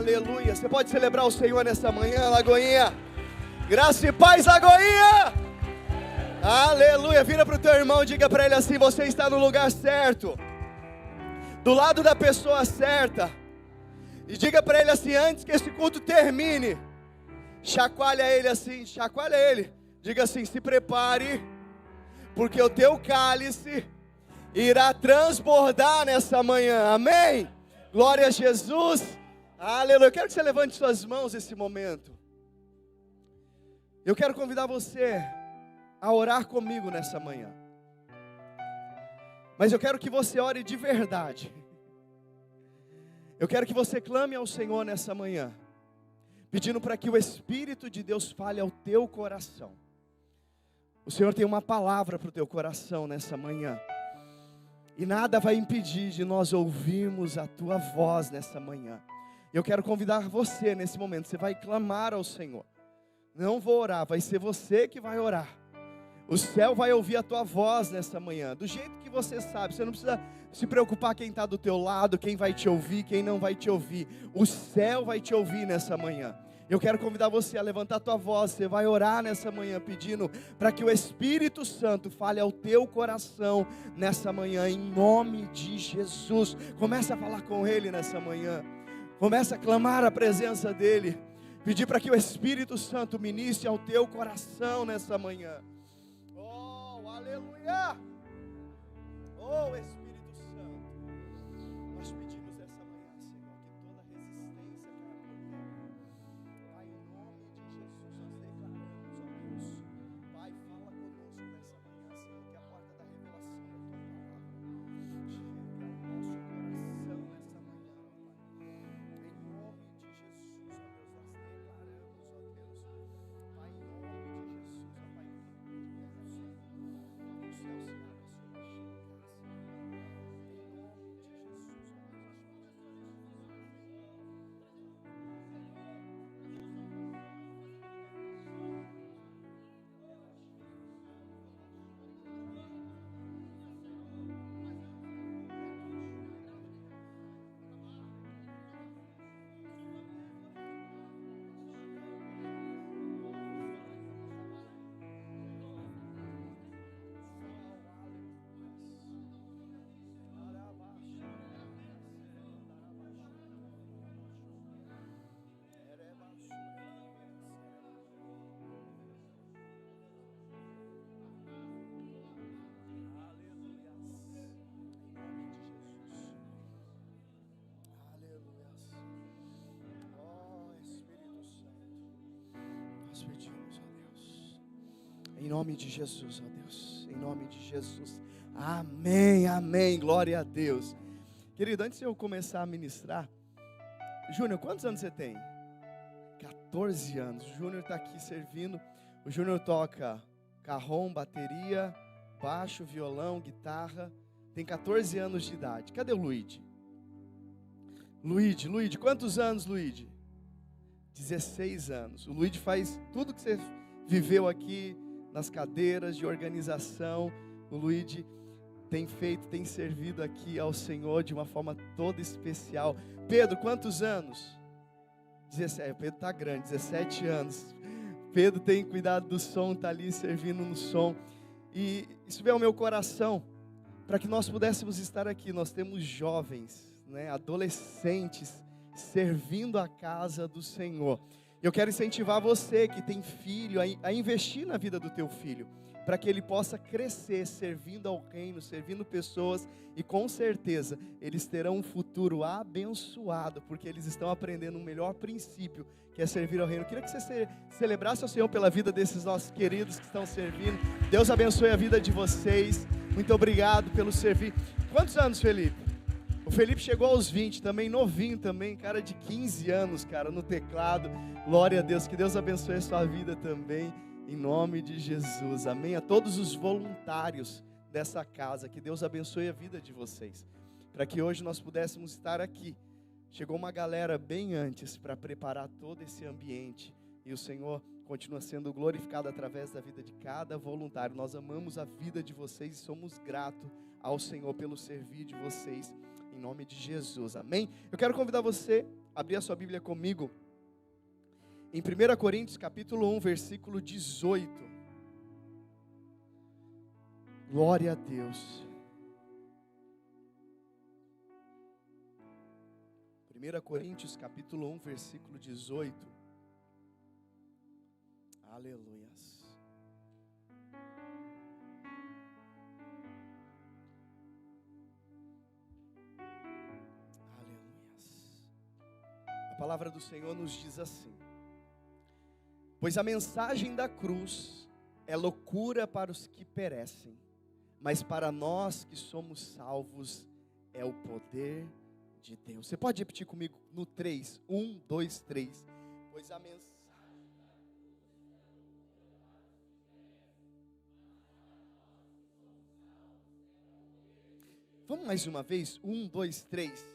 Aleluia. Você pode celebrar o Senhor nessa manhã, Lagoinha. Graça e paz, Lagoinha. Aleluia. Vira para o teu irmão, diga para ele assim: você está no lugar certo, do lado da pessoa certa. E diga para ele assim: antes que esse culto termine, chacoalha ele assim, chacoalha ele. Diga assim: se prepare, porque o teu cálice irá transbordar nessa manhã. Amém? Glória a Jesus. Aleluia. Eu quero que você levante suas mãos nesse momento. Eu quero convidar você a orar comigo nessa manhã. Mas eu quero que você ore de verdade. Eu quero que você clame ao Senhor nessa manhã, pedindo para que o Espírito de Deus fale ao teu coração. O Senhor tem uma palavra para o teu coração nessa manhã. E nada vai impedir de nós ouvirmos a tua voz nessa manhã. Eu quero convidar você nesse momento. Você vai clamar ao Senhor. Não vou orar, vai ser você que vai orar. O céu vai ouvir a tua voz nessa manhã, do jeito que você sabe. Você não precisa se preocupar quem está do teu lado, quem vai te ouvir, quem não vai te ouvir. O céu vai te ouvir nessa manhã. Eu quero convidar você a levantar a tua voz. Você vai orar nessa manhã pedindo para que o Espírito Santo fale ao teu coração nessa manhã, em nome de Jesus. Comece a falar com Ele nessa manhã. Comece a clamar a presença dEle. Pedir para que o Espírito Santo ministre ao teu coração nessa manhã. Oh, aleluia! Oh, Espírito Santo, nós pedimos essa manhã, Senhor, que toda resistência caia por terra. Pai, em nome de Jesus, nós declaramos, ó Deus. Pai, fala conosco nessa manhã, Senhor, que a porta da revelação da tua palavra chegue ao nosso coração nessa manhã, ó Pai. Em nome de Jesus, ó Deus, nós declaramos, ó Deus. Pai, em nome de Jesus, ó Pai, que o céu se abra sobre esta casa. Em nome de Jesus, ó Deus, pedimos, ó Deus, em nome de Jesus, ó Deus, em nome de Jesus, amém, amém, glória a Deus. Querido, antes de eu começar a ministrar, Júnior, quantos anos você tem? 14 anos, o Júnior está aqui servindo. O Júnior toca carrom, bateria, baixo, violão, guitarra, tem 14 anos de idade. Cadê o Luigi? Luigi, quantos anos, Luigi? 16 anos. O Luigi faz tudo que você viveu aqui nas cadeiras de organização. O Luigi tem feito, tem servido aqui ao Senhor de uma forma toda especial. Pedro, quantos anos? 17. O Pedro está grande, 17 anos. Pedro tem cuidado do som, está ali servindo no som. E isso veio ao meu coração para que nós pudéssemos estar aqui. Nós temos jovens, adolescentes, servindo a casa do Senhor. Eu quero incentivar você que tem filho a investir na vida do teu filho, para que ele possa crescer servindo ao reino, servindo pessoas, e com certeza eles terão um futuro abençoado, porque eles estão aprendendo o melhor princípio, que é servir ao reino. Eu queria que você celebrasse ao Senhor pela vida desses nossos queridos que estão servindo. Deus abençoe a vida de vocês. Muito obrigado pelo servir. Quantos anos, Felipe? O Felipe chegou aos 20, também novinho também, cara de 15 anos, cara, no teclado. Glória a Deus, que Deus abençoe a sua vida também, em nome de Jesus, amém. A todos os voluntários dessa casa, que Deus abençoe a vida de vocês, para que hoje nós pudéssemos estar aqui. Chegou uma galera bem antes para preparar todo esse ambiente, e o Senhor continua sendo glorificado através da vida de cada voluntário. Nós amamos a vida de vocês e somos gratos ao Senhor pelo servir de vocês, em nome de Jesus, amém? Eu quero convidar você abrir a sua Bíblia comigo em 1 Coríntios capítulo 1, versículo 18. Glória a Deus. 1 Coríntios capítulo 1, versículo 18. Aleluias. Aleluias. A palavra do Senhor nos diz assim: pois a mensagem da cruz é loucura para os que perecem, mas para nós que somos salvos é o poder de Deus. Você pode repetir comigo no 3, 1, 2, 3. Pois a mensagem... Vamos mais uma vez? 1, 2, 3.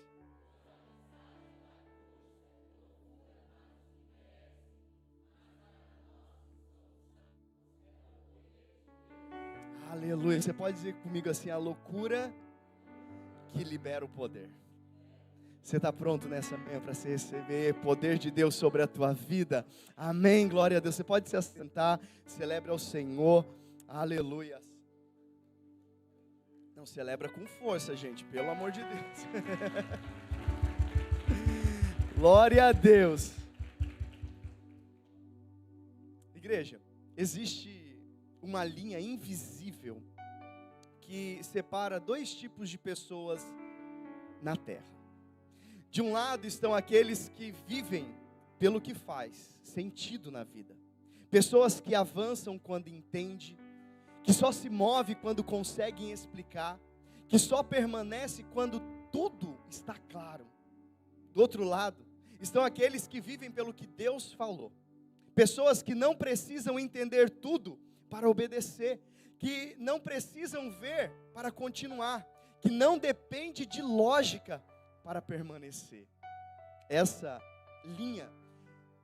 Aleluia. Você pode dizer comigo assim: a loucura que libera o poder. Você está pronto nessa manhã para você receber poder de Deus sobre a tua vida? Amém, glória a Deus. Você pode se assentar, celebre ao Senhor, aleluia. Não, celebra com força, gente, pelo amor de Deus. Glória a Deus. Igreja, existe uma linha invisível que separa dois tipos de pessoas na terra. De um lado estão aqueles que vivem pelo que faz sentido na vida. Pessoas que avançam quando entendem, que só se move quando conseguem explicar, que só permanece quando tudo está claro. Do outro lado estão aqueles que vivem pelo que Deus falou. Pessoas que não precisam entender tudo para obedecer, que não precisam ver para continuar, que não depende de lógica para permanecer. Essa linha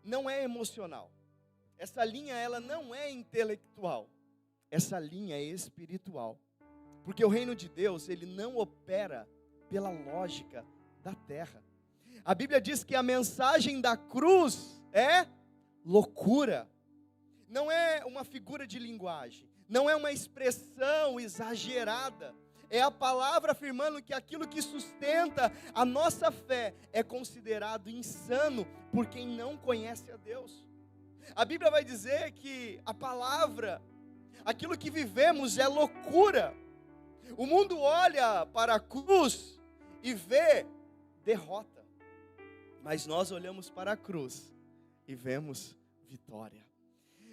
não é emocional. Essa linha ela não é intelectual. Essa linha é espiritual. Porque o reino de Deus, ele não opera pela lógica da terra. A Bíblia diz que a mensagem da cruz é loucura. Não é uma figura de linguagem. Não é uma expressão exagerada. É a palavra afirmando que aquilo que sustenta a nossa fé é considerado insano por quem não conhece a Deus. A Bíblia vai dizer que a palavra, aquilo que vivemos é loucura. O mundo olha para a cruz e vê derrota, mas nós olhamos para a cruz e vemos vitória.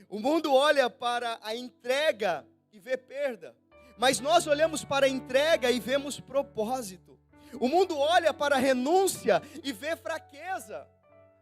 O mundo olha para a entrega e vê perda, mas nós olhamos para a entrega e vemos propósito. O mundo olha para a renúncia e vê fraqueza,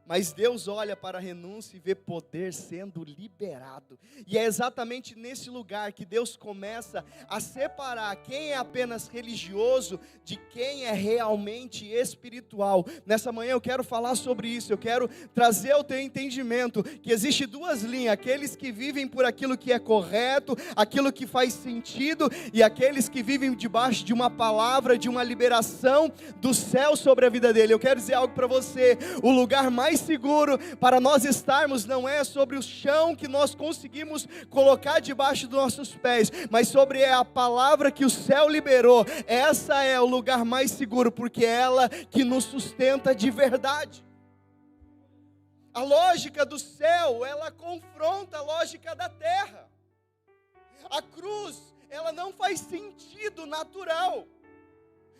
mas Deus olha para a renúncia e vê poder sendo liberado. E é exatamente nesse lugar que Deus começa a separar quem é apenas religioso de quem é realmente espiritual. Nessa manhã eu quero falar sobre isso, eu quero trazer ao teu entendimento que existe duas linhas: aqueles que vivem por aquilo que é correto, aquilo que faz sentido, e aqueles que vivem debaixo de uma palavra, de uma liberação do céu sobre a vida dele. Eu quero dizer algo para você: o lugar mais seguro para nós estarmos não é sobre o chão que nós conseguimos colocar debaixo dos nossos pés, mas sobre a palavra que o céu liberou. Essa é o lugar mais seguro, porque é ela que nos sustenta de verdade. A lógica do céu, ela confronta a lógica da terra. A cruz, ela não faz sentido natural.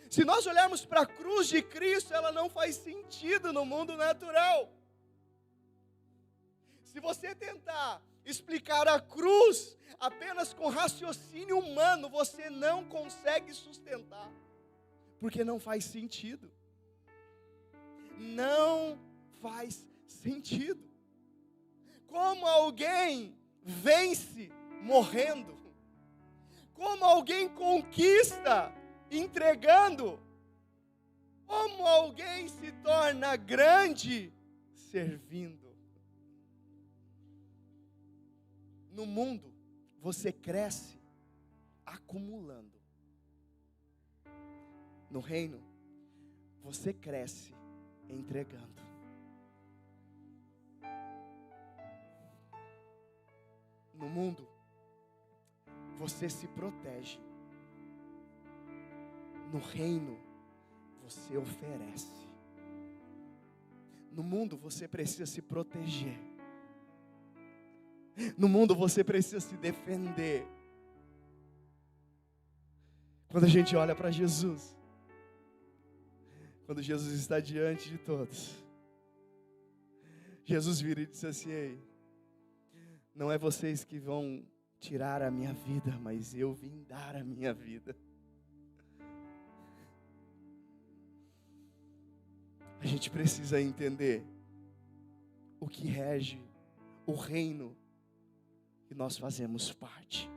Se nós olharmos para a cruz de Cristo, ela não faz sentido no mundo natural. Se você tentar explicar a cruz apenas com raciocínio humano, você não consegue sustentar, porque não faz sentido. Não faz sentido. Como alguém vence morrendo? Como alguém conquista entregando? Como alguém se torna grande servindo? No mundo, você cresce acumulando. No reino, você cresce entregando. mundo, você se protege. No reino, você oferece. No mundo, você precisa se proteger. No mundo, você precisa se defender. Quando a gente olha para Jesus, quando Jesus está diante de todos, Jesus vira e diz assim: ei, não é vocês que vão tirar a minha vida, mas eu vim dar a minha vida. A gente precisa entender o que rege o reino que nós fazemos parte.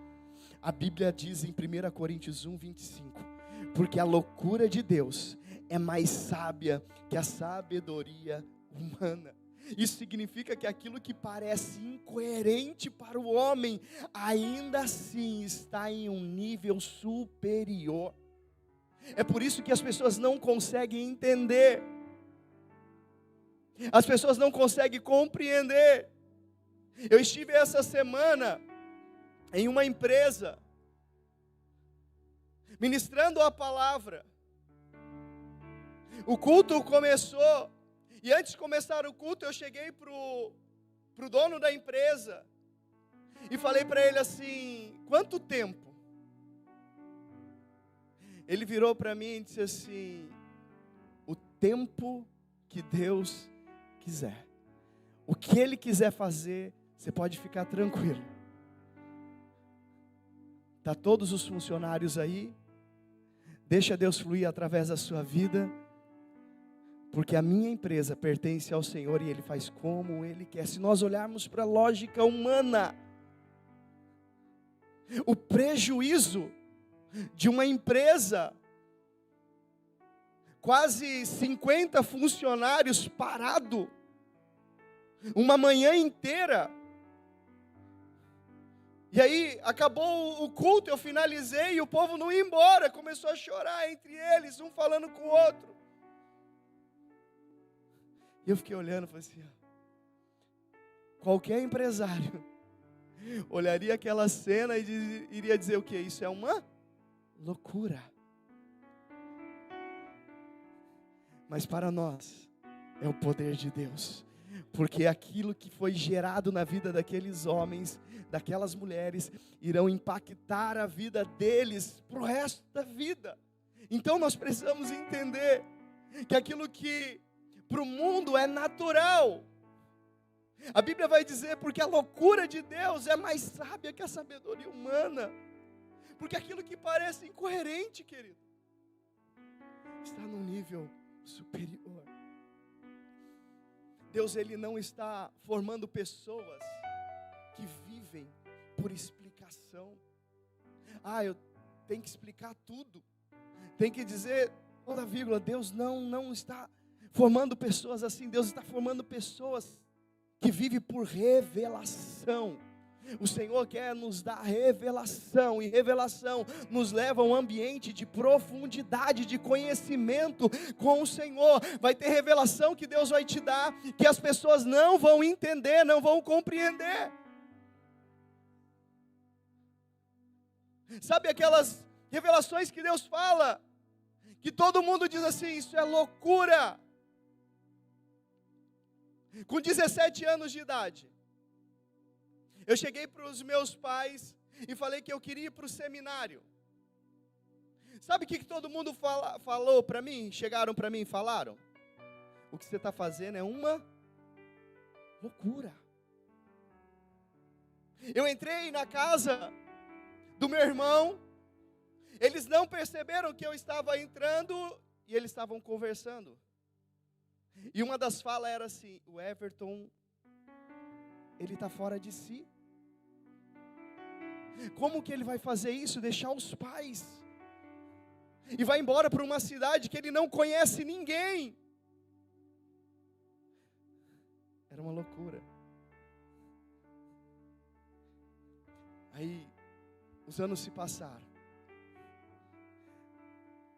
A Bíblia diz em 1 Coríntios 1:25, porque a loucura de Deus é mais sábia que a sabedoria humana. Isso significa que aquilo que parece incoerente para o homem, ainda assim está em um nível superior. É por isso que as pessoas não conseguem entender. As pessoas não conseguem compreender. Eu estive essa semana em uma empresa, ministrando a palavra. O culto começou, e antes de começar o culto, eu cheguei pro dono da empresa e falei para ele assim: quanto tempo? Ele virou para mim e disse assim: o tempo que Deus quiser. O que Ele quiser fazer, você pode ficar tranquilo. Tá todos os funcionários aí. Deixa Deus fluir através da sua vida, porque a minha empresa pertence ao Senhor e Ele faz como Ele quer. Se nós olharmos para a lógica humana, o prejuízo de uma empresa, quase 50 funcionários parado, uma manhã inteira. E aí acabou o culto, eu finalizei e o povo não ia embora, começou a chorar entre eles, um falando com o outro. E eu fiquei olhando e falei assim: qualquer empresário olharia aquela cena e iria dizer o quê? Isso é uma loucura. Mas para nós é o poder de Deus, porque aquilo que foi gerado na vida daqueles homens, daquelas mulheres, irão impactar a vida deles para o resto da vida. Então nós precisamos entender que aquilo que para o mundo é natural, a Bíblia vai dizer, porque a loucura de Deus é mais sábia que a sabedoria humana, porque aquilo que parece incoerente, querido, está num nível superior. Deus, Ele não está formando pessoas que vivem por explicação. Eu tenho que explicar tudo, tem que dizer toda vírgula. Deus não está formando pessoas assim. Deus está formando pessoas que vivem por revelação. O Senhor quer nos dar revelação, e revelação nos leva a um ambiente de profundidade, de conhecimento com o Senhor. Vai ter revelação que Deus vai te dar, que as pessoas não vão entender, não vão compreender. Sabe aquelas revelações que Deus fala, que todo mundo diz assim: isso é loucura. Com 17 anos de idade, eu cheguei para os meus pais e falei que eu queria ir para o seminário. Sabe o que todo mundo falou para mim? Chegaram para mim e falaram: o que você está fazendo é uma loucura. Eu entrei na casa do meu irmão, eles não perceberam que eu estava entrando e eles estavam conversando. E uma das falas era assim: o Everton, ele está fora de si. Como que ele vai fazer isso? Deixar os pais e vai embora para uma cidade que ele não conhece ninguém. Era uma loucura. Aí os anos se passaram.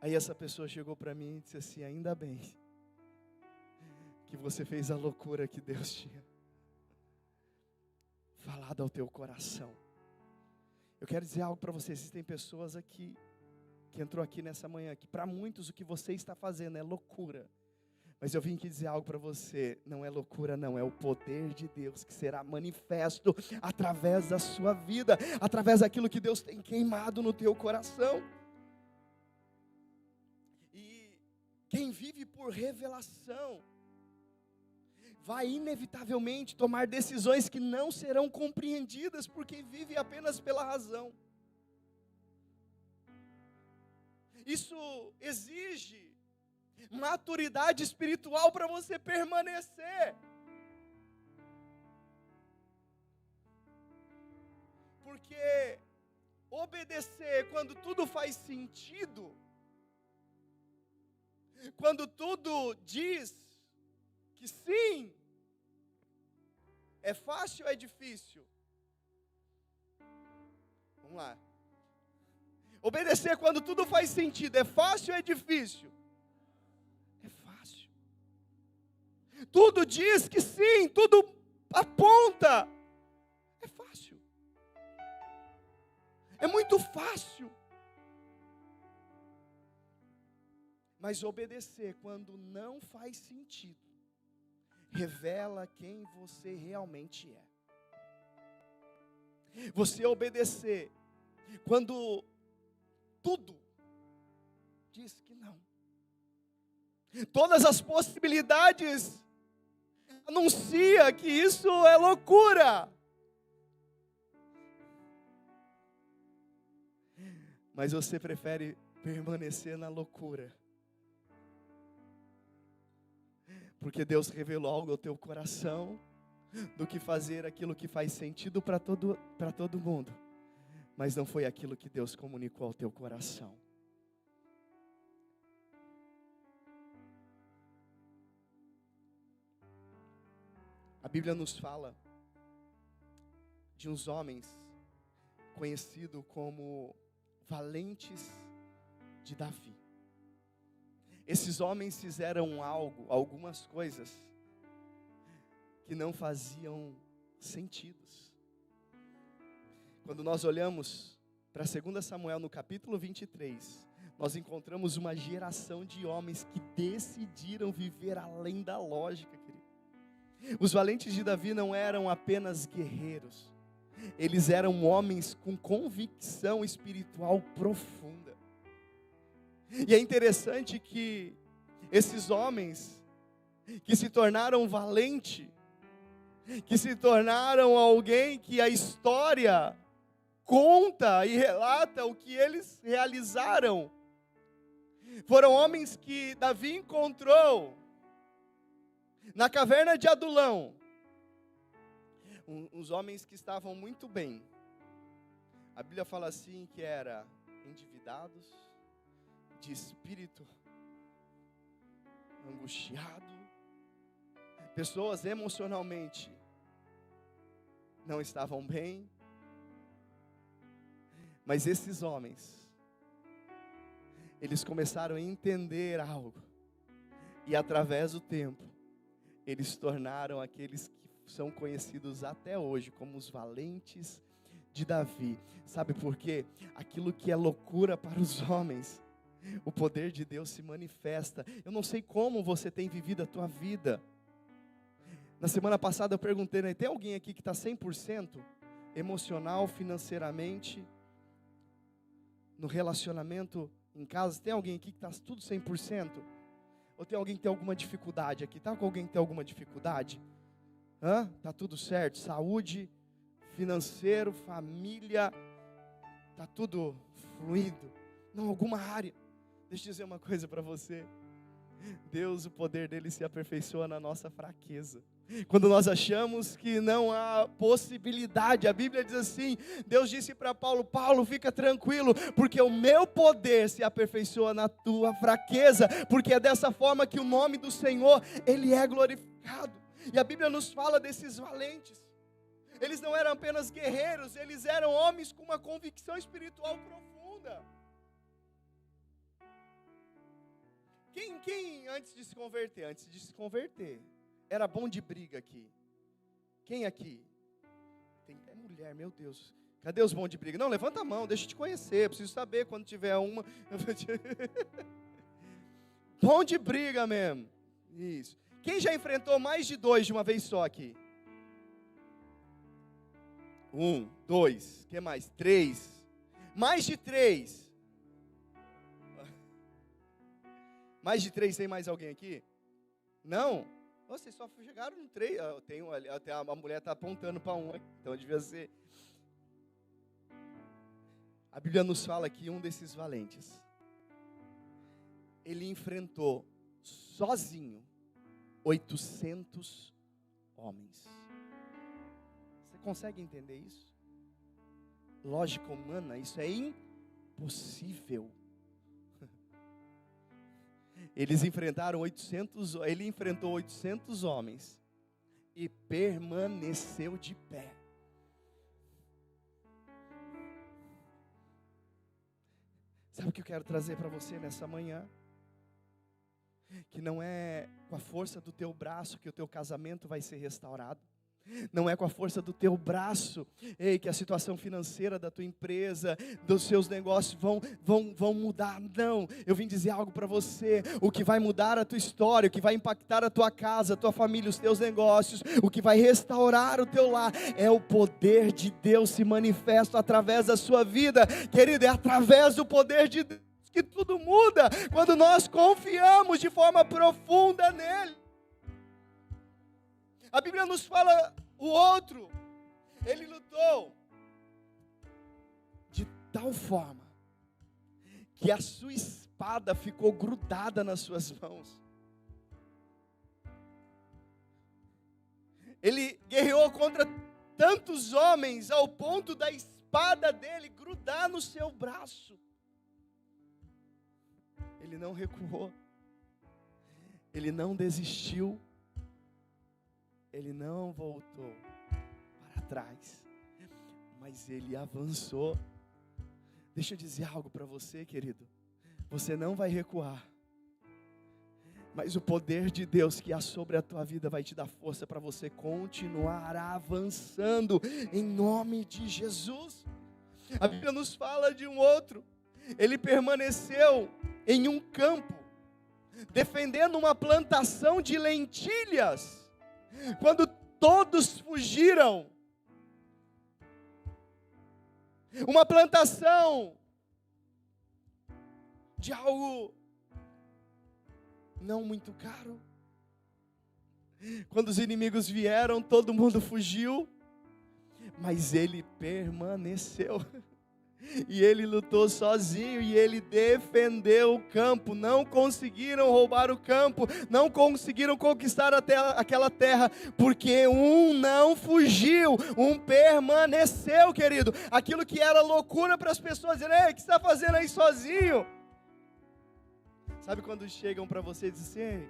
Aí essa pessoa chegou para mim e disse assim: ainda bem que você fez a loucura que Deus tinha falado ao teu coração. Eu quero dizer algo para você. Existem pessoas aqui, que entrou aqui nessa manhã, que para muitos o que você está fazendo é loucura. Mas eu vim aqui dizer algo para você, não é loucura não, é o poder de Deus que será manifesto através da sua vida, através daquilo que Deus tem queimado no teu coração. E quem vive por revelação, vai inevitavelmente tomar decisões que não serão compreendidas por quem vive apenas pela razão. Isso exige maturidade espiritual para você permanecer. Porque obedecer quando tudo faz sentido, quando tudo diz que sim, é fácil ou é difícil? Vamos lá. Obedecer quando tudo faz sentido, é fácil ou é difícil? É fácil. Tudo diz que sim, tudo aponta. É fácil. É muito fácil. Mas obedecer quando não faz sentido, revela quem você realmente é. Você obedecer quando tudo diz que não. Todas as possibilidades anuncia que isso é loucura. Mas você prefere permanecer na loucura. Porque Deus revelou algo ao teu coração, do que fazer aquilo que faz sentido para todo mundo. Mas não foi aquilo que Deus comunicou ao teu coração. A Bíblia nos fala de uns homens conhecidos como valentes de Davi. Esses homens fizeram algumas coisas que não faziam sentidos. Quando nós olhamos para 2 Samuel no capítulo 23, nós encontramos uma geração de homens que decidiram viver além da lógica, querido. Os valentes de Davi não eram apenas guerreiros, eles eram homens com convicção espiritual profunda. E é interessante que esses homens que se tornaram valentes, que se tornaram alguém que a história conta e relata o que eles realizaram, foram homens que Davi encontrou na caverna de Adulão. Uns homens que estavam muito bem. A Bíblia fala assim que eram endividados, de espírito angustiado, pessoas emocionalmente não estavam bem. Mas esses homens, eles começaram a entender algo, e através do tempo, eles se tornaram aqueles que são conhecidos até hoje como os valentes de Davi. Sabe por quê? Aquilo que é loucura para os homens, o poder de Deus se manifesta. Eu não sei como você tem vivido a tua vida. Na semana passada eu perguntei, né, tem alguém aqui que está 100% emocional, financeiramente, no relacionamento em casa? Tem alguém aqui que está tudo 100%? Ou tem alguém que tem alguma dificuldade aqui? Está com alguém que tem alguma dificuldade? Está tudo certo? Saúde, financeiro, família, está tudo fluindo? Não, alguma área. Deixa eu dizer uma coisa para você. Deus, o poder dele se aperfeiçoa na nossa fraqueza. Quando nós achamos que não há possibilidade, a Bíblia diz assim, Deus disse para Paulo, Paulo, fica tranquilo, porque o meu poder se aperfeiçoa na tua fraqueza, porque é dessa forma que o nome do Senhor, ele é glorificado. E a Bíblia nos fala desses valentes. Eles não eram apenas guerreiros, eles eram homens com uma convicção espiritual profunda. Quem antes de se converter, era bom de briga aqui? Quem aqui? Tem até mulher, meu Deus. Cadê os bons de briga? Não, levanta a mão, deixa eu te conhecer, preciso saber quando tiver uma. Bom de briga mesmo. Isso. Quem já enfrentou mais de 2 de uma vez só aqui? 1, 2, o que mais? 3. Mais de 3. Mais de 3, tem mais alguém aqui? Não? Vocês só chegaram no 3. Até a mulher está apontando para 1, então devia ser. A Bíblia nos fala que um desses valentes, ele enfrentou sozinho 800 homens. Você consegue entender isso? Lógica humana, isso é impossível. Ele enfrentou 800 homens e permaneceu de pé. Sabe o que eu quero trazer para você nessa manhã? Que não é com a força do teu braço que o teu casamento vai ser restaurado. Não é com a força do teu braço, que a situação financeira da tua empresa, dos seus negócios vão mudar. Não, eu vim dizer algo para você. O que vai mudar a tua história, o que vai impactar a tua casa, a tua família, os teus negócios, o que vai restaurar o teu lar, é o poder de Deus se manifesta através da sua vida. Querido, é através do poder de Deus que tudo muda, quando nós confiamos de forma profunda nele. A Bíblia nos fala, o outro, ele lutou de tal forma que a sua espada ficou grudada nas suas mãos. Ele guerreou contra tantos homens ao ponto da espada dele grudar no seu braço. Ele não recuou, ele não desistiu. Ele não voltou para trás, mas ele avançou. Deixa eu dizer algo para você, querido. Você não vai recuar, mas o poder de Deus que há sobre a tua vida vai te dar força para você continuar avançando, em nome de Jesus. A Bíblia nos fala de um outro. Ele permaneceu em um campo, defendendo uma plantação de lentilhas. Quando todos fugiram, uma plantação de algo não muito caro. Quando os inimigos vieram, todo mundo fugiu, mas ele permaneceu. E ele lutou sozinho, e ele defendeu o campo. Não conseguiram roubar o campo, não conseguiram conquistar aquela terra, porque um não fugiu, um permaneceu, querido. Aquilo que era loucura para as pessoas, dizendo: ei, o que você está fazendo aí sozinho? Sabe quando chegam para você e dizem assim: ei,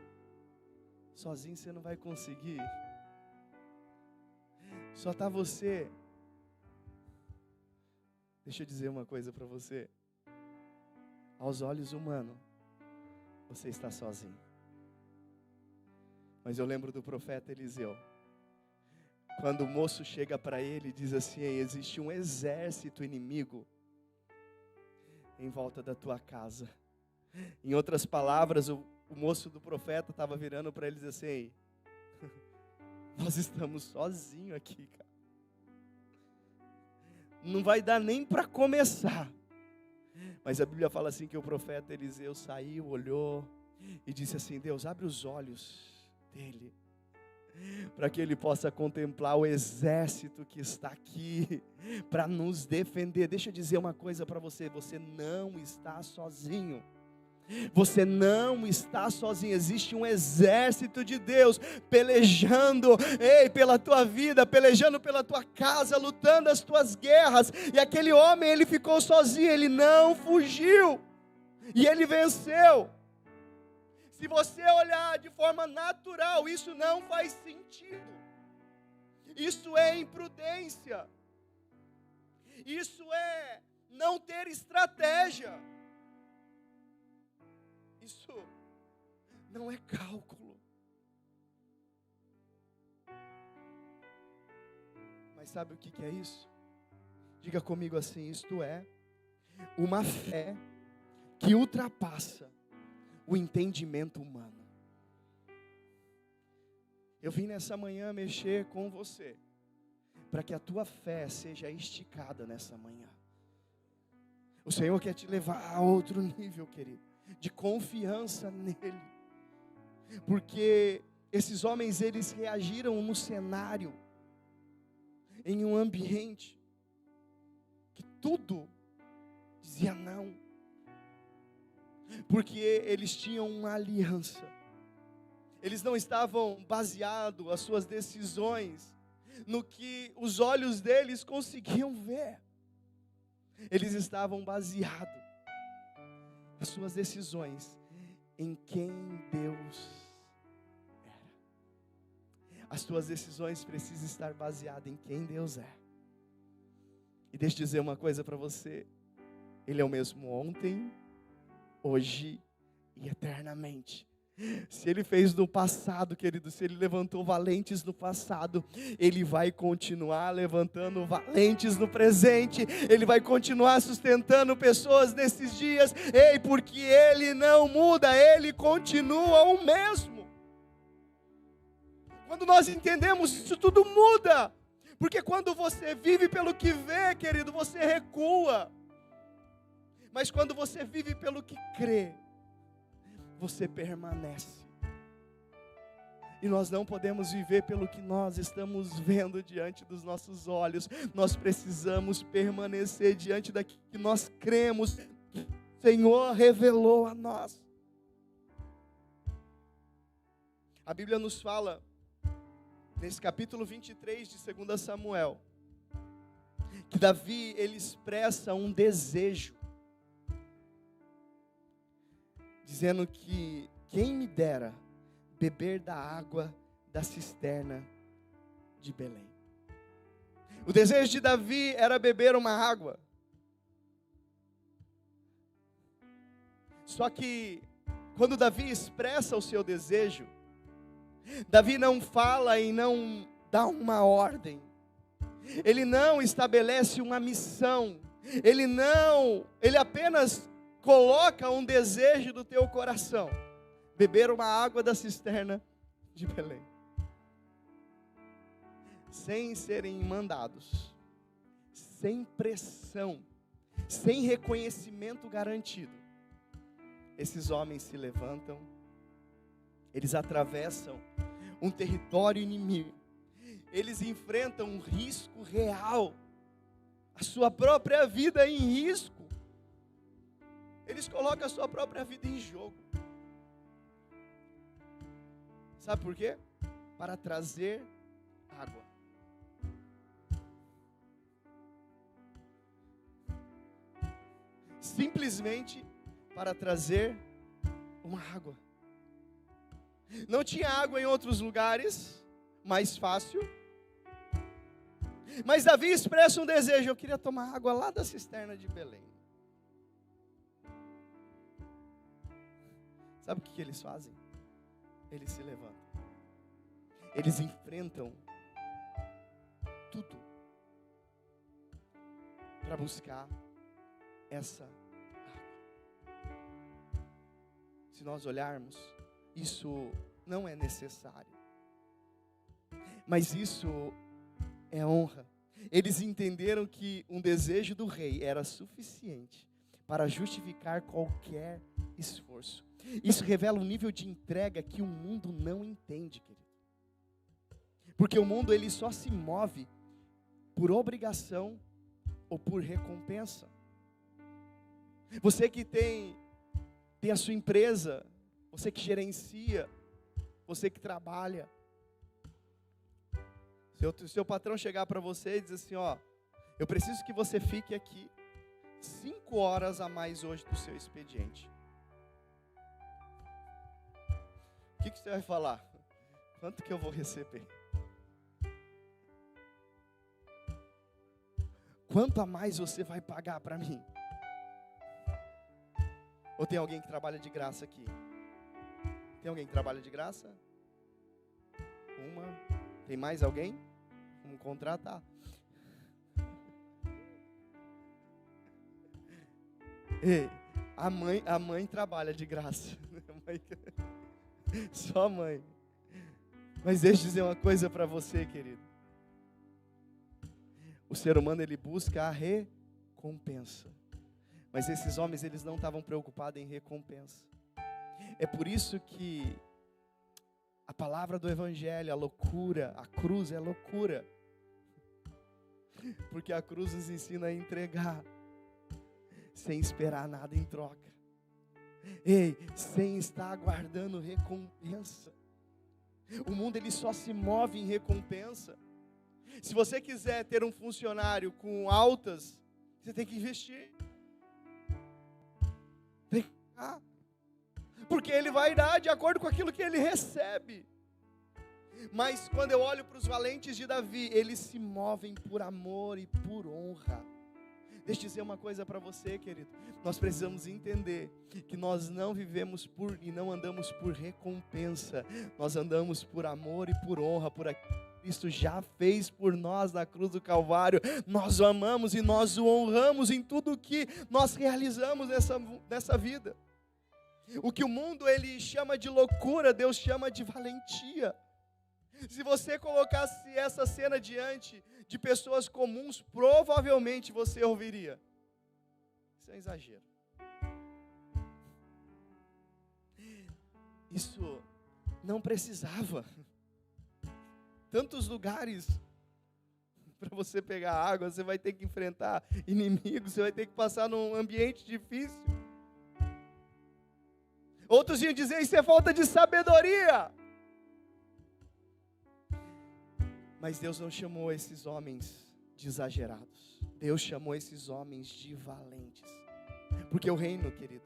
sozinho você não vai conseguir, só está você. Deixa eu dizer uma coisa para você. Aos olhos humanos, você está sozinho. Mas eu lembro do profeta Eliseu. Quando o moço chega para ele e diz assim: existe um exército inimigo em volta da tua casa. Em outras palavras, o moço do profeta estava virando para ele e diz assim: nós estamos sozinhos aqui, cara. Não vai dar nem para começar. Mas a Bíblia fala assim que o profeta Eliseu saiu, olhou e disse assim: Deus, abre os olhos dele, para que ele possa contemplar o exército que está aqui, para nos defender. Deixa eu dizer uma coisa para você: você não está sozinho. Você não está sozinho. Existe um exército de Deus pelejando, pela tua vida, pelejando pela tua casa, lutando as tuas guerras. E aquele homem, ele ficou sozinho, ele não fugiu, e ele venceu. Se você olhar de forma natural, isso não faz sentido. Isso é imprudência. Isso é não ter estratégia. Isso não é cálculo. Mas sabe o que é isso? Diga comigo assim: isto é uma fé que ultrapassa o entendimento humano. Eu vim nessa manhã mexer com você, para que a tua fé seja esticada nessa manhã. O Senhor quer te levar a outro nível, querido, de confiança nele. Porque esses homens, eles reagiram no cenário, em um ambiente, que tudo dizia não. Porque eles tinham uma aliança. Eles não estavam baseados as suas decisões no que os olhos deles conseguiam ver. Eles estavam baseados as suas decisões em quem Deus era. As tuas decisões precisam estar baseadas em quem Deus é. E deixa eu dizer uma coisa para você: Ele é o mesmo ontem, hoje e eternamente. Se Ele fez no passado, querido, se Ele levantou valentes no passado, Ele vai continuar levantando valentes no presente. Ele vai continuar sustentando pessoas nesses dias. Ei, porque Ele não muda, Ele continua o mesmo. Quando nós entendemos isso, tudo muda. Porque quando você vive pelo que vê, querido, você recua. Mas quando você vive pelo que crê, você permanece. E nós não podemos viver pelo que nós estamos vendo diante dos nossos olhos. Nós precisamos permanecer diante daquilo que nós cremos. O Senhor revelou a nós. A Bíblia nos fala, nesse capítulo 23 de 2 Samuel, que Davi, ele expressa um desejo, dizendo que quem me dera beber da água da cisterna de Belém. O desejo de Davi era beber uma água. Só que quando Davi expressa o seu desejo, Davi não fala e não dá uma ordem. Ele não estabelece uma missão. Ele apenas coloca um desejo do teu coração: beber uma água da cisterna de Belém. Sem serem mandados, sem pressão, sem reconhecimento garantido, esses homens se levantam, eles atravessam um território inimigo, eles enfrentam um risco real, a sua própria vida em risco. Eles colocam a sua própria vida em jogo. Sabe por quê? Para trazer água. Simplesmente para trazer uma água. Não tinha água em outros lugares mais fácil. Mas Davi expressa um desejo: eu queria tomar água lá da cisterna de Belém. Sabe o que eles fazem? Eles se levantam. Eles enfrentam tudo para buscar essa água. Se nós olharmos, isso não é necessário. Mas isso é honra. Eles entenderam que um desejo do rei era suficiente para justificar qualquer esforço. Isso revela um nível de entrega que o mundo não entende, querido. Porque o mundo, ele só se move por obrigação ou por recompensa. Você que tem a sua empresa, você que gerencia, você que trabalha. Se o seu patrão chegar para você e dizer assim: ó, eu preciso que você fique aqui 5 horas a mais hoje do seu expediente. O que você vai falar? Quanto que eu vou receber? Quanto a mais você vai pagar para mim? Ou tem alguém que trabalha de graça aqui? Tem alguém que trabalha de graça? Uma. Tem mais alguém? Vamos contratar. Ei, a mãe trabalha de graça. Só a mãe. Mas deixa eu dizer uma coisa para você, querido. O ser humano, ele busca a recompensa. Mas esses homens, eles não estavam preocupados em recompensa. É por isso que a palavra do Evangelho, a loucura, a cruz é loucura. Porque a cruz nos ensina a entregar, sem esperar nada em troca. Ei, sem estar aguardando recompensa. O mundo, ele só se move em recompensa. Se você quiser ter um funcionário com altas, você tem que investir. Tem que dar. Porque ele vai dar de acordo com aquilo que ele recebe. Mas quando eu olho para os valentes de Davi, eles se movem por amor e por honra. Deixa eu dizer uma coisa para você, querido. Nós precisamos entender que nós não vivemos e não andamos por recompensa. Nós andamos por amor e por honra, por aquilo que Cristo já fez por nós na cruz do Calvário. Nós o amamos e nós o honramos em tudo que nós realizamos nessa vida. O que o mundo, ele chama de loucura, Deus chama de valentia. Se você colocasse essa cena diante de pessoas comuns, provavelmente você ouviria: isso é um exagero. Isso não precisava. Tantos lugares para você pegar água, você vai ter que enfrentar inimigos, você vai ter que passar num ambiente difícil. Outros iam dizer: isso é falta de sabedoria. Mas Deus não chamou esses homens de exagerados. Deus chamou esses homens de valentes. Porque o reino, querido,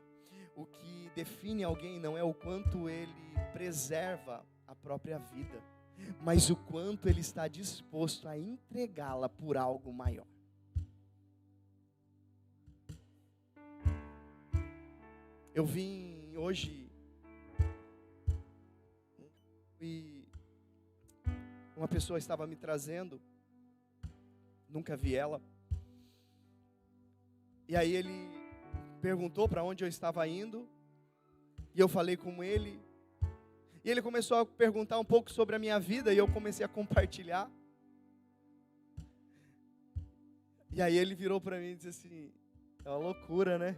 o que define alguém não é o quanto ele preserva a própria vida, mas o quanto ele está disposto a entregá-la por algo maior. Eu vim hoje e uma pessoa estava me trazendo, nunca vi ela, e aí ele perguntou para onde eu estava indo, e eu falei com ele, e ele começou a perguntar um pouco sobre a minha vida, e eu comecei a compartilhar, e aí ele virou para mim e disse assim: é uma loucura, né?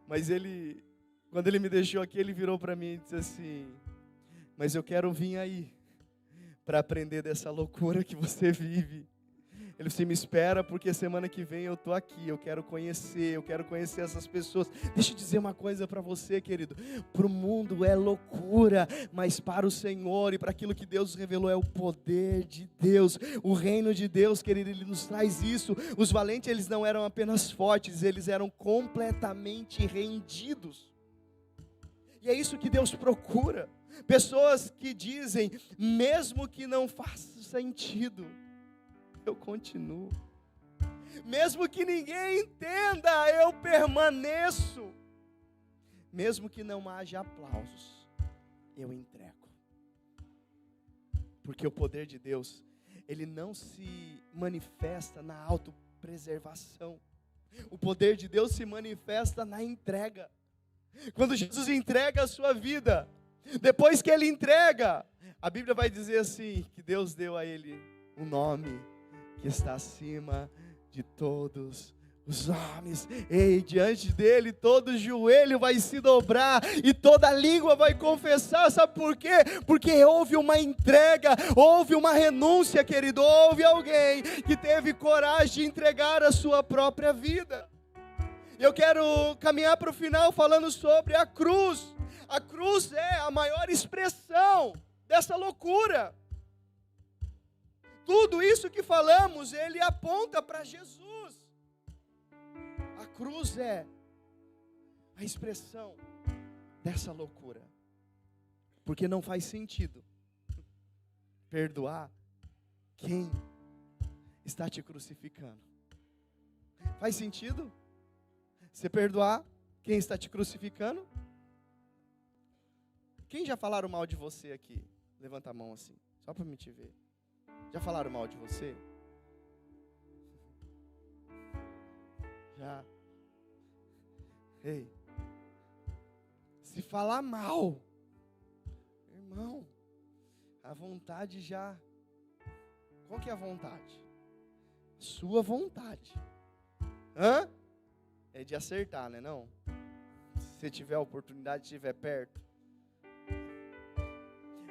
Mas quando ele me deixou aqui, ele virou para mim e disse assim: mas eu quero vir aí, para aprender dessa loucura que você vive. Ele disse: me espera, porque semana que vem eu estou aqui, eu quero conhecer essas pessoas. Deixa eu dizer uma coisa para você, querido. Para o mundo é loucura, mas para o Senhor e para aquilo que Deus revelou é o poder de Deus. O reino de Deus, querido, Ele nos traz isso. Os valentes, eles não eram apenas fortes, eles eram completamente rendidos. E é isso que Deus procura. Pessoas que dizem: mesmo que não faça sentido, eu continuo. Mesmo que ninguém entenda, eu permaneço. Mesmo que não haja aplausos, eu entrego. Porque o poder de Deus, ele não se manifesta na autopreservação. O poder de Deus se manifesta na entrega. Quando Jesus entrega a sua vida, depois que ele entrega, a Bíblia vai dizer assim, que Deus deu a ele um nome que está acima de todos os nomes. Ei, diante dele todo joelho vai se dobrar e toda língua vai confessar. Sabe por quê? Porque houve uma entrega, houve uma renúncia, querido. Houve alguém que teve coragem de entregar a sua própria vida. Eu quero caminhar para o final falando sobre a cruz. A cruz é a maior expressão dessa loucura. Tudo isso que falamos, ele aponta para Jesus. A cruz é a expressão dessa loucura. Porque não faz sentido perdoar quem está te crucificando. Faz sentido você perdoar quem está te crucificando? Quem já falaram mal de você aqui? Levanta a mão assim, só para me te ver. Já falaram mal de você? Já. Ei, se falar mal, irmão, a vontade já... Qual que é a vontade? Sua vontade. Hã? É de acertar, né não? Se você tiver a oportunidade, estiver perto.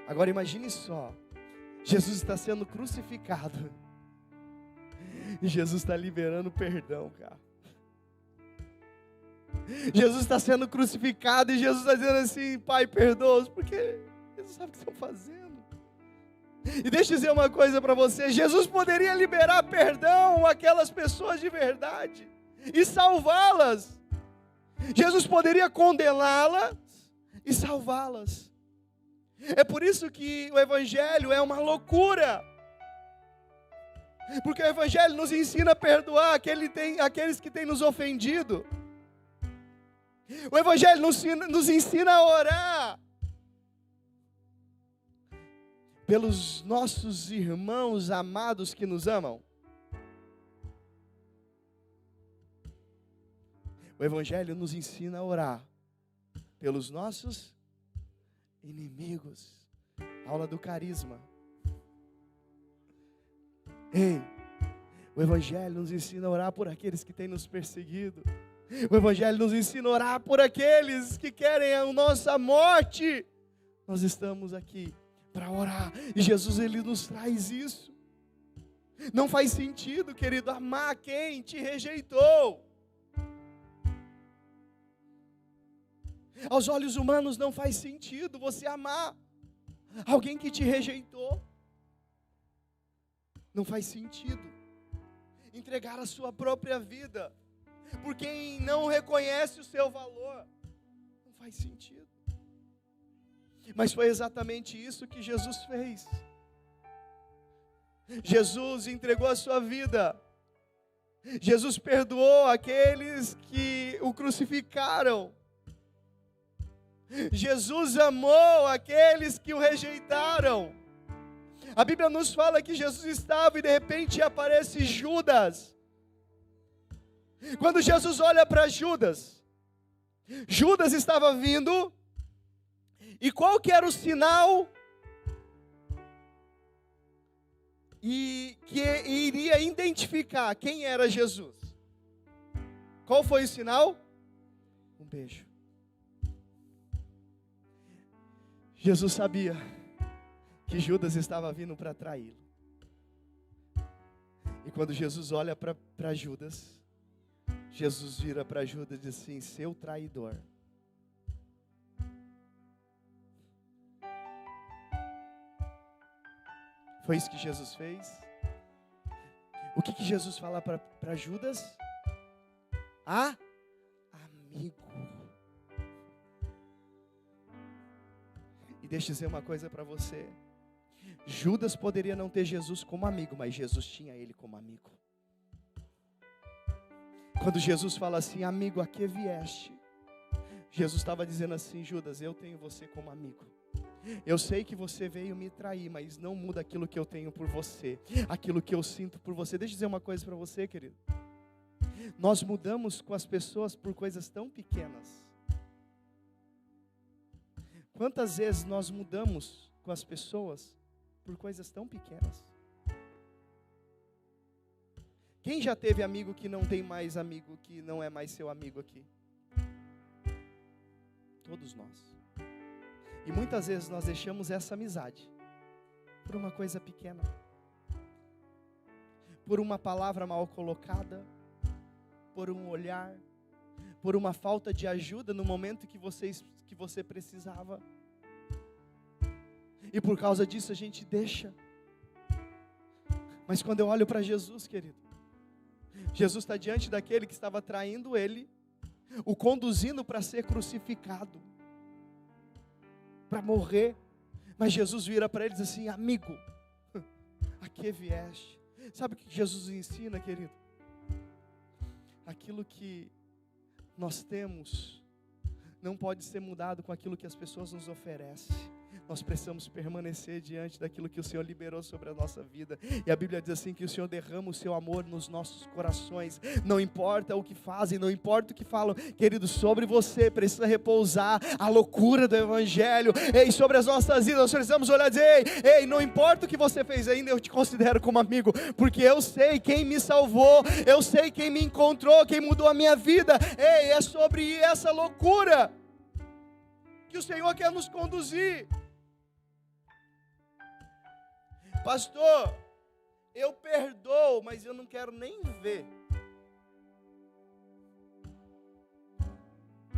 Agora imagine só. Jesus está sendo crucificado. E Jesus está liberando perdão, cara. Jesus está sendo crucificado e Jesus está dizendo assim: Pai, perdoa-os, porque eles sabem o que estão fazendo. E deixa eu dizer uma coisa para você: Jesus poderia liberar perdão àquelas pessoas de verdade e salvá-las. Jesus poderia condená-las e salvá-las. É por isso que o Evangelho é uma loucura. Porque o Evangelho nos ensina a perdoar aqueles que têm nos ofendido. O Evangelho nos ensina a orar pelos nossos irmãos amados que nos amam. O Evangelho nos ensina a orar pelos nossos inimigos. Aula do carisma. Ei, o Evangelho nos ensina a orar por aqueles que têm nos perseguido. O Evangelho nos ensina a orar por aqueles que querem a nossa morte. Nós estamos aqui para orar. E Jesus, Ele nos traz isso. Não faz sentido, querido, amar quem te rejeitou. Aos olhos humanos não faz sentido você amar alguém que te rejeitou. Não faz sentido entregar a sua própria vida por quem não reconhece o seu valor. Não faz sentido. Mas foi exatamente isso que Jesus fez. Jesus entregou a sua vida. Jesus perdoou aqueles que o crucificaram. Jesus amou aqueles que o rejeitaram. A Bíblia nos fala que Jesus estava e de repente aparece Judas. Quando Jesus olha para Judas, Judas estava vindo, e qual que era o sinal que iria identificar quem era Jesus? Qual foi o sinal? Um beijo. Jesus sabia que Judas estava vindo para traí-lo. E quando Jesus olha para Judas, Jesus vira para Judas e diz assim: seu traidor. Foi isso que Jesus fez? O que Jesus fala para Judas? Amigo. E deixa eu dizer uma coisa para você. Judas poderia não ter Jesus como amigo, mas Jesus tinha ele como amigo. Quando Jesus fala assim: amigo, a que vieste? Jesus estava dizendo assim: Judas, eu tenho você como amigo. Eu sei que você veio me trair, mas não muda aquilo que eu tenho por você, aquilo que eu sinto por você. Deixa eu dizer uma coisa para você, querido. Nós mudamos com as pessoas por coisas tão pequenas. Quantas vezes nós mudamos com as pessoas por coisas tão pequenas? Quem já teve amigo que não tem mais amigo, que não é mais seu amigo aqui? Todos nós. E muitas vezes nós deixamos essa amizade por uma coisa pequena, por uma palavra mal colocada, por um olhar, por uma falta de ajuda no momento que você precisava. E por causa disso a gente deixa. Mas quando eu olho para Jesus, querido, Jesus está diante daquele que estava traindo ele, o conduzindo para ser crucificado, para morrer. Mas Jesus vira para ele e diz assim: amigo, a que vieste? Sabe o que Jesus ensina, querido? Aquilo que nós temos não pode ser mudado com aquilo que as pessoas nos oferecem. Nós precisamos permanecer diante daquilo que o Senhor liberou sobre a nossa vida. E a Bíblia diz assim, que o Senhor derrama o seu amor nos nossos corações. Não importa o que fazem, não importa o que falam, querido, sobre você precisa repousar a loucura do Evangelho. Ei, sobre as nossas vidas, nós precisamos olhar e dizer, ei, não importa o que você fez ainda, eu te considero como amigo, porque eu sei quem me salvou, eu sei quem me encontrou, quem mudou a minha vida. Ei, é sobre essa loucura que o Senhor quer nos conduzir. Pastor, eu perdoo, mas eu não quero nem ver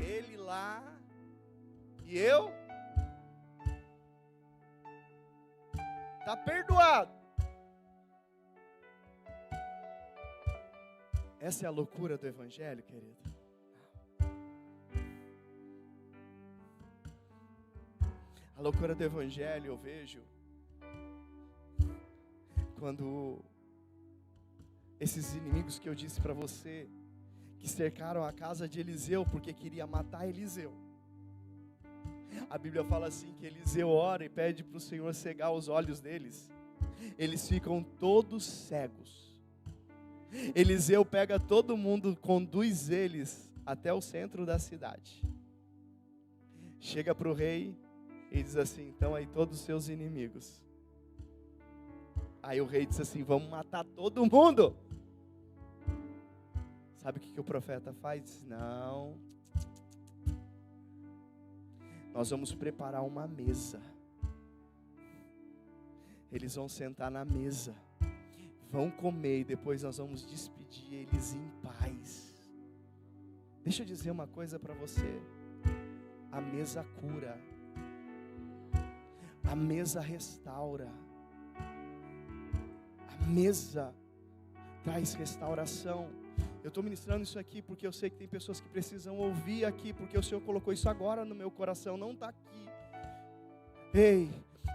ele lá e eu. Está perdoado. Essa é a loucura do Evangelho, querido. A loucura do Evangelho eu vejo quando esses inimigos que eu disse para você, que cercaram a casa de Eliseu porque queria matar Eliseu. A Bíblia fala assim, que Eliseu ora e pede para o Senhor cegar os olhos deles. Eles ficam todos cegos. Eliseu pega todo mundo, conduz eles até o centro da cidade. Chega para o rei e diz assim, então aí todos os seus inimigos. Aí o rei disse assim, vamos matar todo mundo. Sabe o que o profeta faz? Diz, não. Nós vamos preparar uma mesa. Eles vão sentar na mesa. Vão comer e depois nós vamos despedir eles em paz. Deixa eu dizer uma coisa para você. A mesa cura. A mesa restaura. A mesa traz restauração. Eu estou ministrando isso aqui porque eu sei que tem pessoas que precisam ouvir aqui, porque o Senhor colocou isso agora no meu coração, não está aqui. Ei,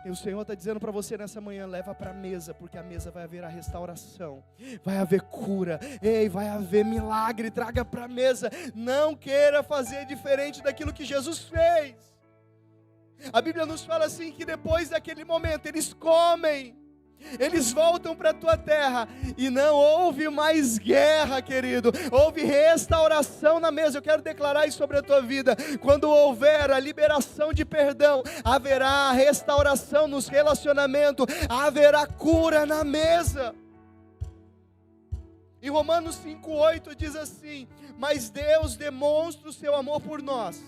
o Senhor está dizendo para você nessa manhã, leva para a mesa, porque a mesa vai haver a restauração, vai haver cura, ei, vai haver milagre, traga para a mesa. Não queira fazer diferente daquilo que Jesus fez. A Bíblia nos fala assim, que depois daquele momento, eles comem, eles voltam para a tua terra, e não houve mais guerra, querido, houve restauração na mesa. Eu quero declarar isso sobre a tua vida. Quando houver a liberação de perdão, haverá restauração nos relacionamentos, haverá cura na mesa. Em Romanos 5,8 diz assim, mas Deus demonstra o seu amor por nós.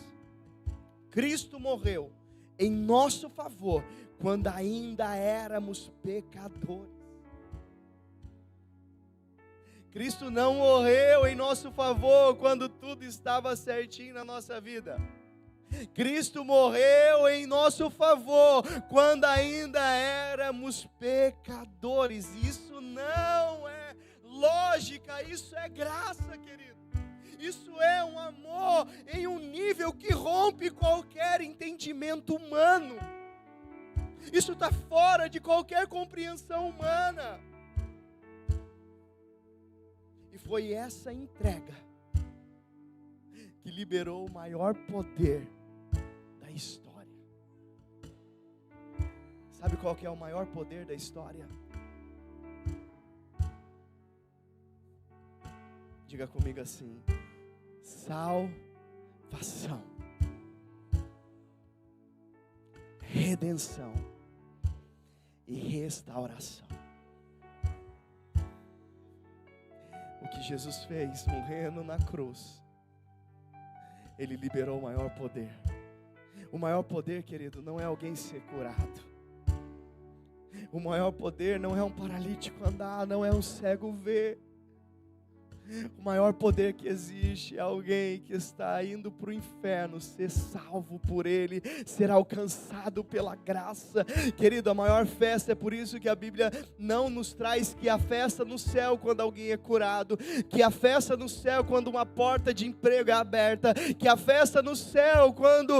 Cristo morreu em nosso favor, quando ainda éramos pecadores. Cristo não morreu em nosso favor quando tudo estava certinho na nossa vida. Cristo morreu em nosso favor quando ainda éramos pecadores. Isso não é lógica, isso é graça, querido. Isso é um amor em um nível que rompe qualquer entendimento humano. Isso está fora de qualquer compreensão humana. E foi essa entrega que liberou o maior poder da história. Sabe qual que é o maior poder da história? Diga comigo assim: salvação, redenção e restauração. O que Jesus fez morrendo na cruz, Ele liberou o maior poder. O maior poder, querido, não é alguém ser curado. O maior poder não é um paralítico andar, não é um cego ver. O maior poder que existe é alguém que está indo para o inferno ser salvo por Ele, ser alcançado pela graça. Querido, a maior festa, é por isso que a Bíblia não nos traz que a festa no céu quando alguém é curado, que a festa no céu quando uma porta de emprego é aberta, que a festa no céu quando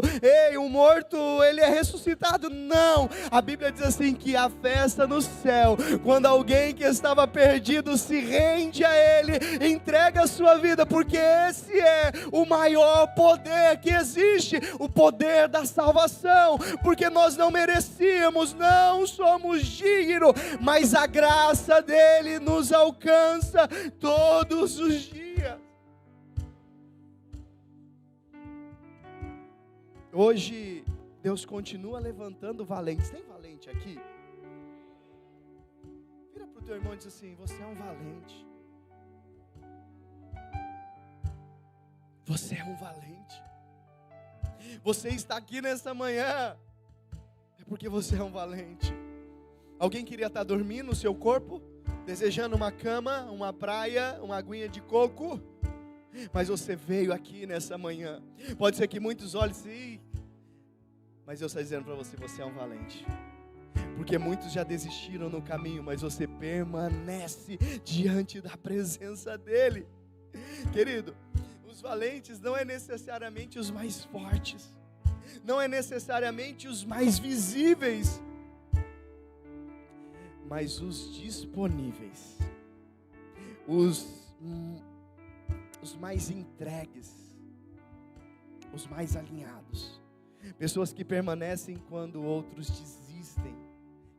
um morto ele é ressuscitado. Não, a Bíblia diz assim, que a festa no céu quando alguém que estava perdido se rende a Ele, Entrega a sua vida, porque esse é o maior poder que existe, o poder da salvação, porque nós não merecíamos, não somos dignos, mas a graça dele nos alcança todos os dias. Hoje Deus continua levantando valentes. Tem valente aqui? Vira para o teu irmão e diz assim: você é um valente. Você é um valente. Você está aqui nessa manhã é porque você é um valente. Alguém queria estar dormindo no seu corpo, desejando uma cama, uma praia, uma aguinha de coco, mas você veio aqui nessa manhã. Pode ser que muitos olhem assim, mas eu estou dizendo para você: você é um valente. Porque muitos já desistiram no caminho, mas você permanece diante da presença dele. Querido, os valentes não é necessariamente os mais fortes, não é necessariamente os mais visíveis, mas os disponíveis, os mais entregues, os mais alinhados, pessoas que permanecem quando outros desistem,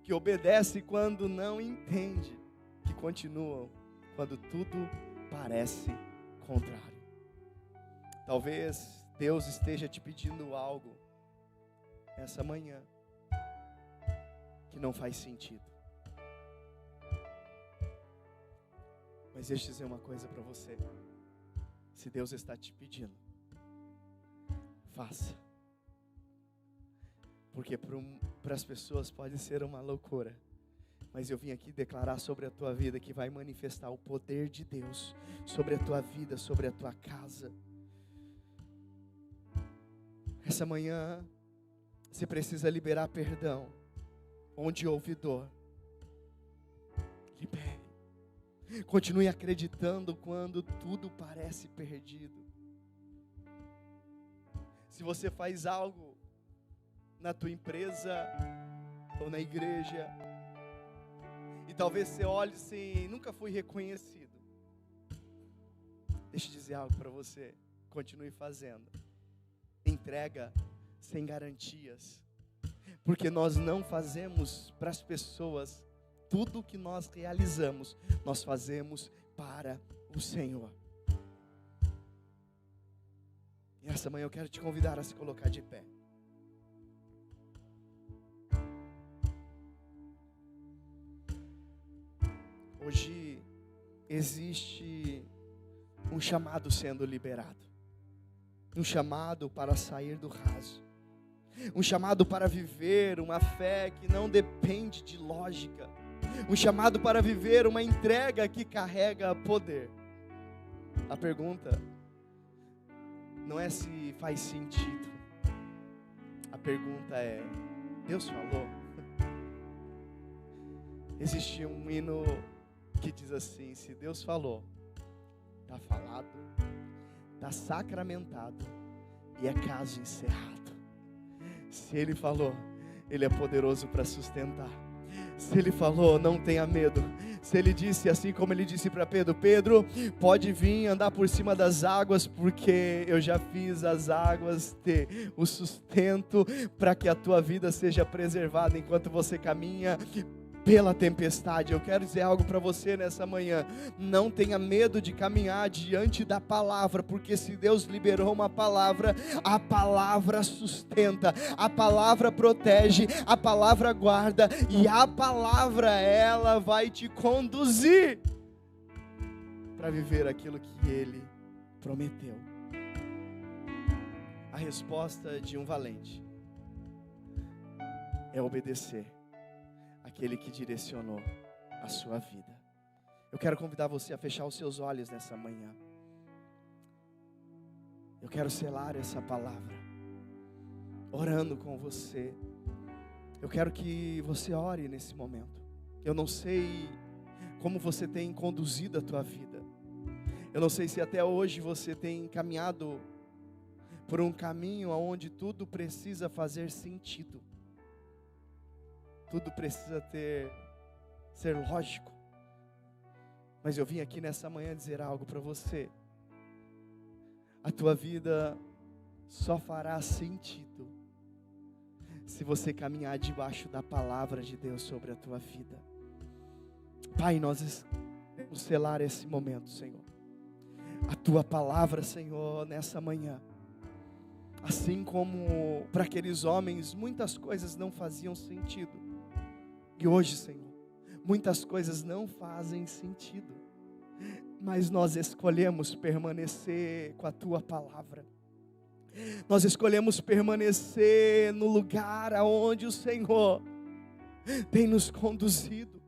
que obedecem quando não entendem, que continuam quando tudo parece contrário. Talvez Deus esteja te pedindo algo essa manhã que não faz sentido. Mas deixa eu dizer uma coisa para você: se Deus está te pedindo, faça. Porque para as pessoas pode ser uma loucura, mas eu vim aqui declarar sobre a tua vida que vai manifestar o poder de Deus sobre a tua vida, sobre a tua casa. Essa manhã você precisa liberar perdão. Onde houve dor, libere. Continue acreditando quando tudo parece perdido. Se você faz algo na tua empresa ou na igreja, e talvez você olhe assim: nunca fui reconhecido. Deixa eu dizer algo para você: continue fazendo. Entrega sem garantias, porque nós não fazemos para as pessoas. Tudo que nós realizamos, nós fazemos para o Senhor. E essa manhã eu quero te convidar a se colocar de pé. Hoje existe um chamado sendo liberado. Um chamado para sair do raso. Um chamado para viver uma fé que não depende de lógica. Um chamado para viver uma entrega que carrega poder. A pergunta não é se faz sentido. A pergunta é: Deus falou? Existe um hino que diz assim: se Deus falou, está falado, está sacramentado e é caso encerrado. Se Ele falou, Ele é poderoso para sustentar. Se Ele falou, não tenha medo. Se Ele disse, assim como Ele disse para Pedro: Pedro, pode vir andar por cima das águas, porque eu já fiz as águas ter o sustento para que a tua vida seja preservada enquanto você caminha pela tempestade. Eu quero dizer algo para você nessa manhã: não tenha medo de caminhar diante da palavra, porque se Deus liberou uma palavra, a palavra sustenta, a palavra protege, a palavra guarda, e a palavra, ela vai te conduzir para viver aquilo que Ele prometeu. A resposta de um valente é obedecer aquele que direcionou a sua vida. Eu quero convidar você a fechar os seus olhos nessa manhã. Eu quero selar essa palavra, orando com você. Eu quero que você ore nesse momento. Eu não sei como você tem conduzido a tua vida. Eu não sei se até hoje você tem caminhado por um caminho onde tudo precisa fazer sentido. Tudo precisa ser lógico. Mas eu vim aqui nessa manhã dizer algo para você. A tua vida só fará sentido se você caminhar debaixo da palavra de Deus sobre a tua vida. Pai, nós vamos selar esse momento, Senhor. A tua palavra, Senhor, nessa manhã. Assim como para aqueles homens muitas coisas não faziam sentido. E hoje, Senhor, muitas coisas não fazem sentido. Mas nós escolhemos permanecer com a tua palavra. Nós escolhemos permanecer no lugar aonde o Senhor tem nos conduzido.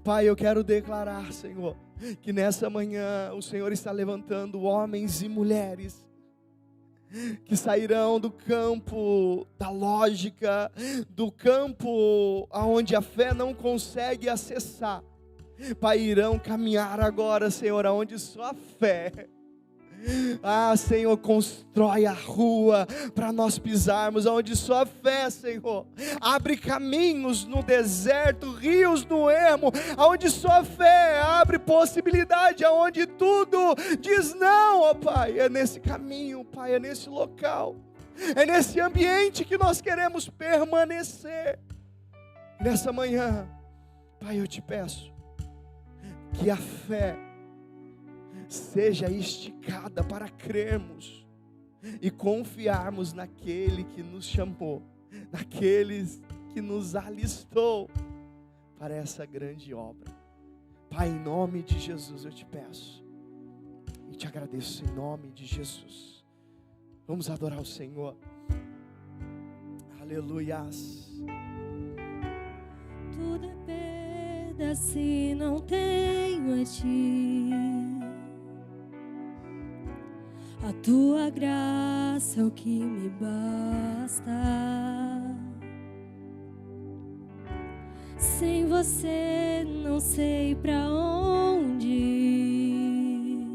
Pai, eu quero declarar, Senhor, que nessa manhã o Senhor está levantando homens e mulheres que sairão do campo da lógica, do campo aonde a fé não consegue acessar. Pai, irão caminhar agora, Senhor, aonde só a fé. Senhor, constrói a rua para nós pisarmos, aonde só a fé, Senhor, abre caminhos no deserto, rios no ermo, aonde só a fé abre possibilidade, aonde tudo diz não, ó Pai. É nesse caminho, Pai, é nesse local, é nesse ambiente que nós queremos permanecer. Nessa manhã, Pai, eu te peço que a fé seja esticada para crermos e confiarmos naquele que nos chamou, naqueles que nos alistou para essa grande obra. Pai, em nome de Jesus eu te peço e te agradeço em nome de Jesus. Vamos adorar o Senhor. Aleluias. Tudo é perda se não tenho a ti. A tua graça é o que me basta. Sem você não sei pra onde ir.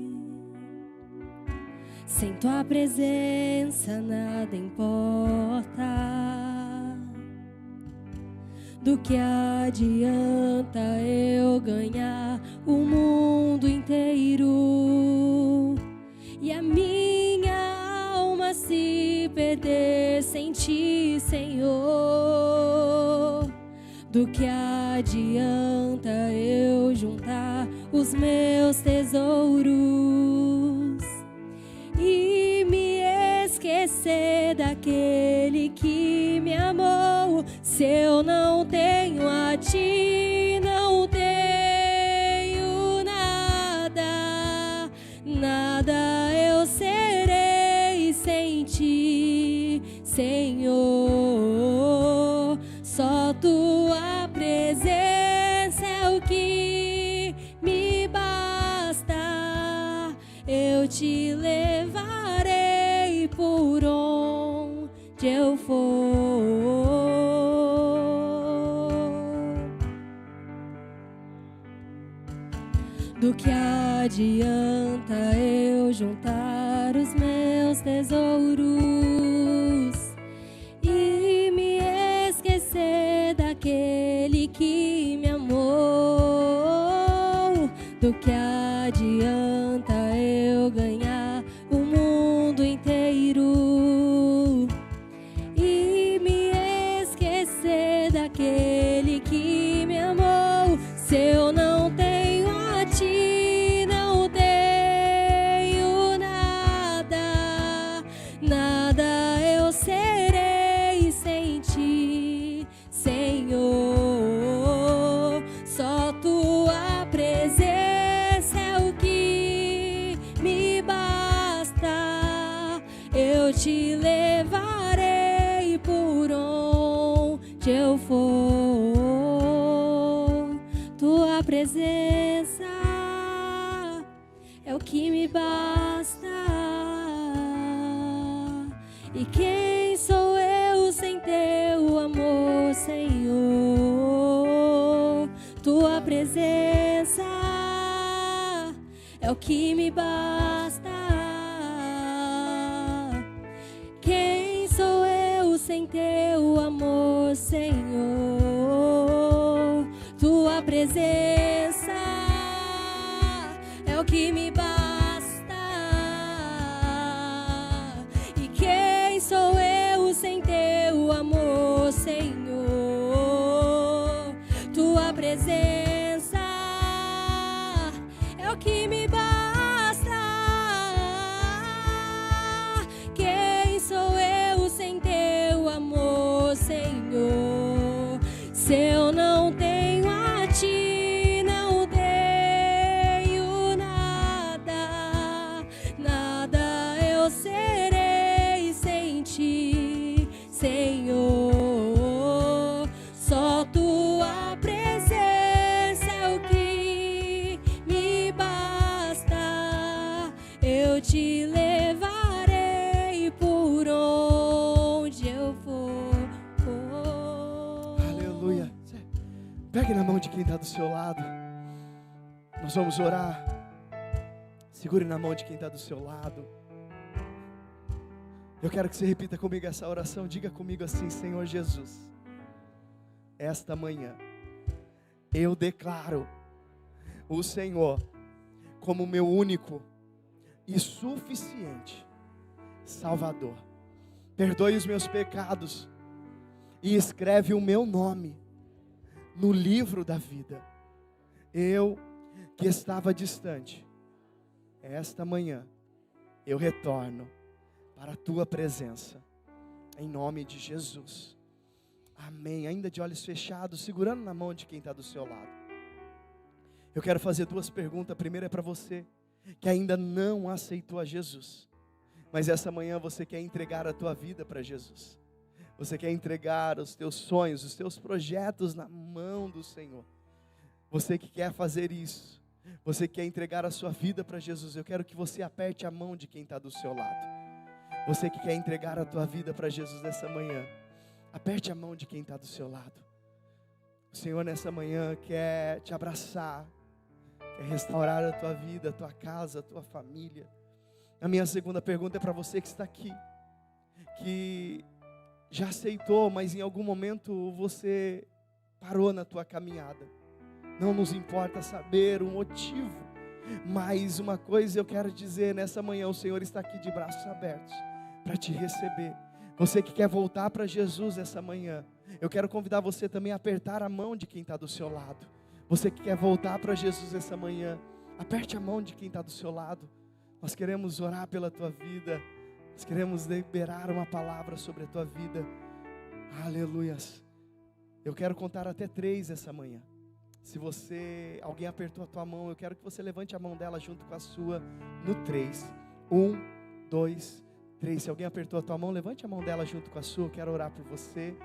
Sem tua presença nada importa. Do que adianta eu ganhar o mundo inteiro e a minha alma se perder sem ti, Senhor? Do que adianta eu juntar os meus tesouros e me esquecer daquele que me amou? Se eu não tenho a ti, não tenho nada, nada eu serei sem ti, Senhor. Só tua presença é o que me basta. Eu te levarei por onde eu for. Do que adianta eu juntar os meus tesouros e me esquecer daquele que me amou? Do que adianta eu ganhar o mundo inteiro e me esquecer daquele que me amou? Se eu não tenho a ti, não tenho nada, nada eu serei sem ti, Senhor. Só tua presença é o que me basta. Eu te levarei por onde eu for. Tua presença é o que me basta. E quem sou eu sem teu amor, Senhor? Tua presença é o que me basta. Quem sou eu sem teu amor, Senhor? Tua presença que me basta. E quem sou eu sem teu amor, Senhor? Tua presença é o que me basta. Quem sou eu sem teu amor, Senhor? Se eu não tenho a ti, não tenho nada, nada eu serei sem ti, Senhor. Só tua presença é o que me basta. Eu te levarei por onde eu for. Aleluia. Pegue na mão de quem está do seu lado. Nós vamos orar. Segure na mão de quem está do seu lado. Eu quero que você repita comigo essa oração. Diga comigo assim: Senhor Jesus, esta manhã eu declaro o Senhor como meu único e suficiente Salvador. Perdoe os meus pecados e escreve o meu nome no livro da vida. Eu que estava distante, esta manhã eu retorno para a tua presença, em nome de Jesus. Amém. Ainda de olhos fechados, segurando na mão de quem está do seu lado. Eu quero fazer duas perguntas. A primeira é para você que ainda não aceitou a Jesus, mas essa manhã você quer entregar a tua vida para Jesus. Você quer entregar os teus sonhos, os teus projetos na mão do Senhor. Você que quer fazer isso, você quer entregar a sua vida para Jesus, eu quero que você aperte a mão de quem está do seu lado. Você que quer entregar a tua vida para Jesus nessa manhã, aperte a mão de quem está do seu lado. O Senhor nessa manhã quer te abraçar, quer restaurar a tua vida, a tua casa, a tua família. A minha segunda pergunta é para você que está aqui, que já aceitou, mas em algum momento você parou na tua caminhada. Não nos importa saber o motivo, mas uma coisa eu quero dizer nessa manhã: o Senhor está aqui de braços abertos para te receber. Você que quer voltar para Jesus essa manhã, eu quero convidar você também a apertar a mão de quem está do seu lado. Você que quer voltar para Jesus essa manhã, aperte a mão de quem está do seu lado. Nós queremos orar pela tua vida. Nós queremos liberar uma palavra sobre a tua vida. Aleluias. Eu quero contar até 3 essa manhã. Se alguém apertou a tua mão, eu quero que você levante a mão dela junto com a sua no 3. 1, 2, 3. Se alguém apertou a tua mão, levante a mão dela junto com a sua. Eu quero orar por você.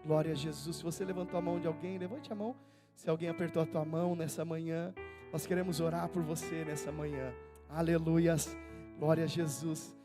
Glória a Jesus. Se você levantou a mão de alguém, levante a mão. Se alguém apertou a tua mão nessa manhã, nós queremos orar por você nessa manhã. Aleluias. Glória a Jesus.